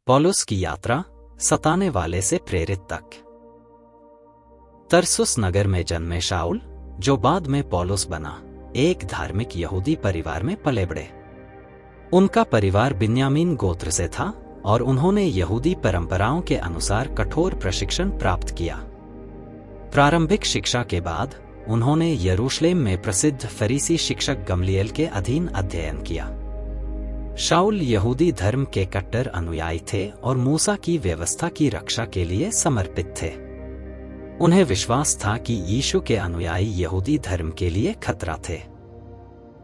पौलुस की यात्रा, सताने वाले से प्रेरित तक। तरसुस नगर में जन्मे शाऊल, जो बाद में पौलुस बना, एक धार्मिक यहूदी परिवार में पले बढ़े। उनका परिवार बिन्यामीन गोत्र से था और उन्होंने यहूदी परंपराओं के अनुसार कठोर प्रशिक्षण प्राप्त किया। प्रारंभिक शिक्षा के बाद उन्होंने यरूशलेम में प्रसिद्ध फरीसी शिक्षक गमलीएल के अधीन अध्ययन किया। शाऊल यहूदी धर्म के कट्टर अनुयायी थे और मूसा की व्यवस्था की रक्षा के लिए समर्पित थे। उन्हें विश्वास था कि यीशु के अनुयायी यहूदी धर्म के लिए खतरा थे।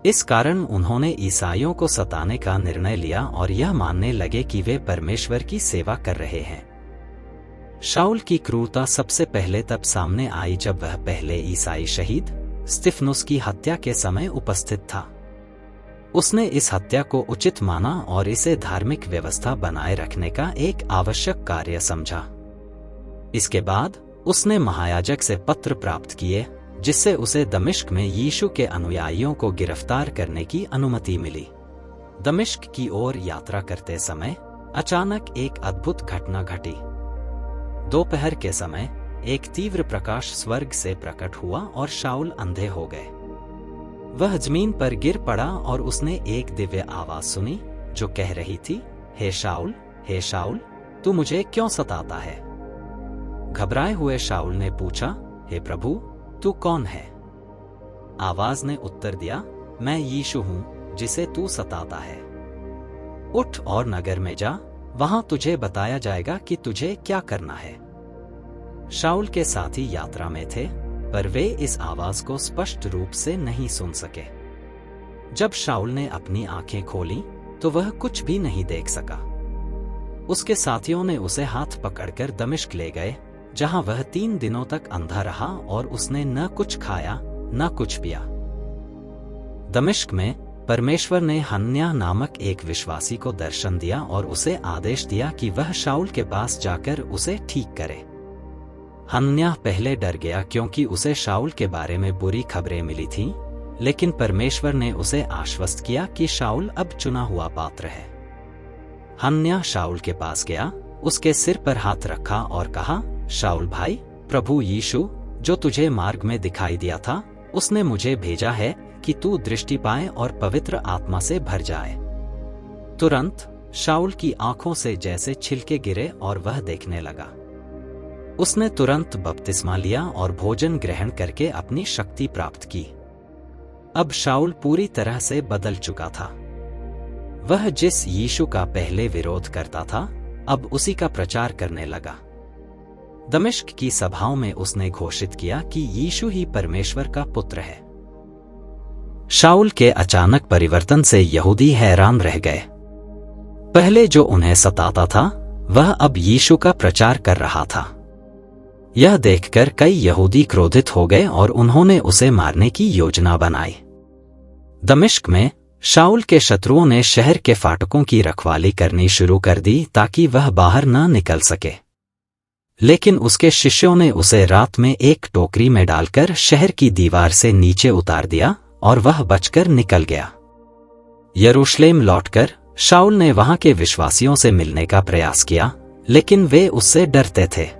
इस कारण उन्होंने ईसाइयों को सताने का निर्णय लिया और यह मानने लगे कि वे परमेश्वर की सेवा कर रहे हैं। शाऊल की क्रूरता सबसे पहले तब सामने आई जब वह पहले ईसाई शहीद स्तिफनुस की हत्या के समय उपस्थित था। उसने इस हत्या को उचित माना और इसे धार्मिक व्यवस्था बनाए रखने का एक आवश्यक कार्य समझा। इसके बाद उसने महायाजक से पत्र प्राप्त किए, जिससे उसे दमिश्क में यीशु के अनुयायियों को गिरफ्तार करने की अनुमति मिली। दमिश्क की ओर यात्रा करते समय अचानक एक अद्भुत घटना घटी। दोपहर के समय एक तीव्र प्रकाश स्वर्ग से प्रकट हुआ और शाऊल अंधे हो गए। वह जमीन पर गिर पड़ा और उसने एक दिव्य आवाज सुनी जो कह रही थी, हे शाऊल, तू मुझे क्यों सताता है? घबराए हुए शाऊल ने पूछा, हे प्रभु, तू कौन है? आवाज ने उत्तर दिया, मैं यीशु हूं जिसे तू सताता है। उठ और नगर में जा, वहां तुझे बताया जाएगा कि तुझे क्या करना है। शाऊल के साथी यात्रा में थे, पर वे इस आवाज को स्पष्ट रूप से नहीं सुन सके। जब शाऊल ने अपनी आंखें खोलीं, तो वह कुछ भी नहीं देख सका। उसके साथियों ने उसे हाथ पकड़कर दमिश्क ले गए, जहां वह 3 दिनों तक अंधा रहा और उसने न कुछ खाया न कुछ पिया। दमिश्क में परमेश्वर ने हनन्याह नामक एक विश्वासी को दर्शन दिया और उसे आदेश दिया कि वह शाऊल के पास जाकर उसे ठीक करे। हनन्याह पहले डर गया क्योंकि उसे शाऊल के बारे में बुरी खबरें मिली थीं, लेकिन परमेश्वर ने उसे आश्वस्त किया कि शाऊल अब चुना हुआ पात्र है। हनन्याह शाऊल के पास गया, उसके सिर पर हाथ रखा और कहा, शाऊल भाई, प्रभु यीशु जो तुझे मार्ग में दिखाई दिया था, उसने मुझे भेजा है कि तू दृष्टि पाए और पवित्र आत्मा से भर जाए। तुरंत शाऊल की आंखों से जैसे छिलके गिरे और वह देखने लगा। उसने तुरंत बपतिस्मा लिया और भोजन ग्रहण करके अपनी शक्ति प्राप्त की। अब शाऊल पूरी तरह से बदल चुका था। वह जिस यीशु का पहले विरोध करता था, अब उसी का प्रचार करने लगा। दमिश्क की सभाओं में उसने घोषित किया कि यीशु ही परमेश्वर का पुत्र है। शाऊल के अचानक परिवर्तन से यहूदी हैरान रह गए। पहले जो उन्हें सताता था, वह अब यीशु का प्रचार कर रहा था। यह देखकर कई यहूदी क्रोधित हो गए और उन्होंने उसे मारने की योजना बनाई। दमिश्क में शाऊल के शत्रुओं ने शहर के फाटकों की रखवाली करनी शुरू कर दी ताकि वह बाहर न निकल सके। लेकिन उसके शिष्यों ने उसे रात में एक टोकरी में डालकर शहर की दीवार से नीचे उतार दिया और वह बचकर निकल गया। यरूशलेम लौटकर शाऊल ने वहां के विश्वासियों से मिलने का प्रयास किया, लेकिन वे उससे डरते थे।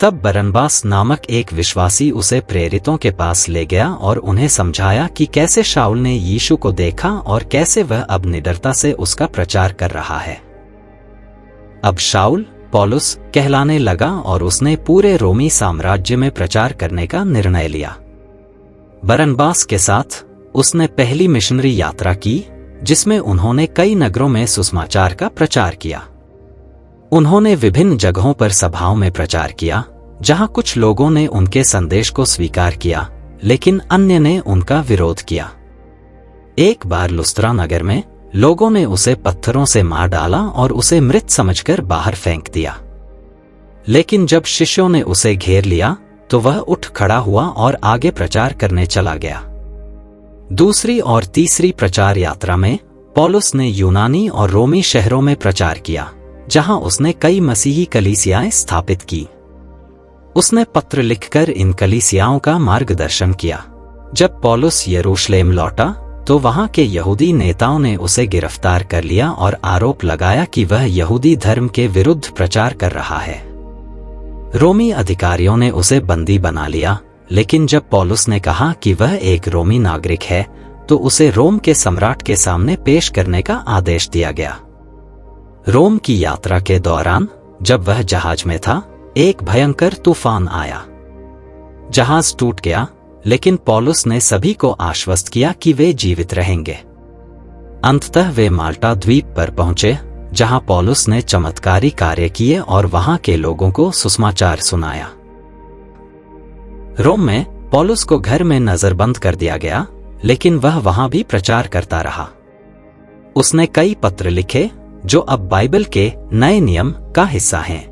तब बरनबास नामक एक विश्वासी उसे प्रेरितों के पास ले गया और उन्हें समझाया कि कैसे शाऊल ने यीशु को देखा और कैसे वह अब निडरता से उसका प्रचार कर रहा है। अब शाऊल पौलुस कहलाने लगा और उसने पूरे रोमी साम्राज्य में प्रचार करने का निर्णय लिया। बरनबास के साथ उसने पहली मिशनरी यात्रा की, जिसमें उन्होंने कई नगरों में सुसमाचार का प्रचार किया। उन्होंने विभिन्न जगहों पर सभाओं में प्रचार किया, जहां कुछ लोगों ने उनके संदेश को स्वीकार किया, लेकिन अन्य ने उनका विरोध किया। एक बार लुस्त्रा नगर में लोगों ने उसे पत्थरों से मार डाला और उसे मृत समझकर बाहर फेंक दिया। लेकिन जब शिष्यों ने उसे घेर लिया, तो वह उठ खड़ा हुआ और आगे प्रचार करने चला गया। दूसरी और तीसरी प्रचार यात्रा में पौलुस ने यूनानी और रोमी शहरों में प्रचार किया, जहां उसने कई मसीही कलीसियाएं स्थापित की। उसने पत्र लिखकर इन कलीसियाओं का मार्गदर्शन किया। जब पौलुस यरूशलेम लौटा, तो वहां के यहूदी नेताओं ने उसे गिरफ्तार कर लिया और आरोप लगाया कि वह यहूदी धर्म के विरुद्ध प्रचार कर रहा है। रोमी अधिकारियों ने उसे बंदी बना लिया, लेकिन जब पौलुस ने कहा कि वह एक रोमी नागरिक है तो उसे रोम के सम्राट के सामने पेश करने का आदेश दिया गया। रोम की यात्रा के दौरान जब वह जहाज में था, एक भयंकर तूफान आया। जहाज टूट गया, लेकिन पौलुस ने सभी को आश्वस्त किया कि वे जीवित रहेंगे। अंततः वे माल्टा द्वीप पर पहुंचे, जहां पौलुस ने चमत्कारी कार्य किए और वहां के लोगों को सुसमाचार सुनाया। रोम में पौलुस को घर में नजरबंद कर दिया गया, लेकिन वह वहां भी प्रचार करता रहा। उसने कई पत्र लिखे जो अब बाइबल के नए नियम का हिस्सा हैं।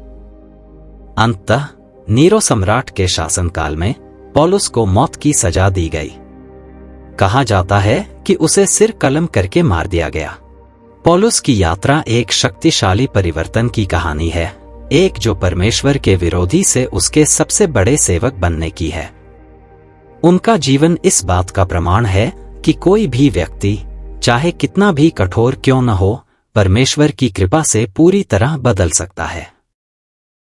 अंततः नीरो सम्राट के शासनकाल में पौलुस को मौत की सजा दी गई। कहा जाता है कि उसे सिर कलम करके मार दिया गया। पौलुस की यात्रा एक शक्तिशाली परिवर्तन की कहानी है, एक जो परमेश्वर के विरोधी से उसके सबसे बड़े सेवक बनने की है। उनका जीवन इस बात का प्रमाण है कि कोई भी व्यक्ति, चाहे कितना भी कठोर क्यों न हो, परमेश्वर की कृपा से पूरी तरह बदल सकता है।